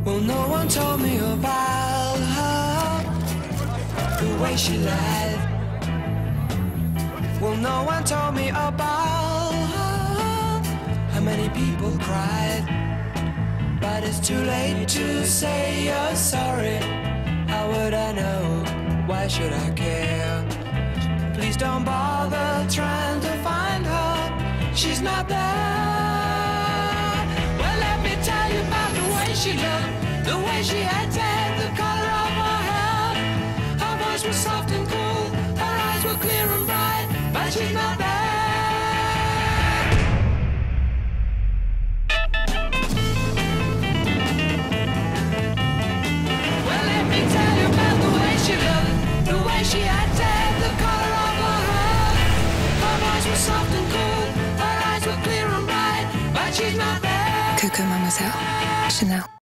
Well, no one told me about her, the way she lied. Well, no one told me about her, how many people cried. But it's too late to say you're sorry. How would I know? Why should I care? Please don't bother trying to find her. She's not there. Well, let me tell you about the way she looked, the way she had tan, the color of her hair. Her voice was soft and cool, her eyes were clear and bright, but she's not there. Well, let me tell you about the way she looked, the way she had tan, the color of her hair. Her voice was soft and cool, her eyes were clear and bright, but she's not there. Coco Mademoiselle, Chanel.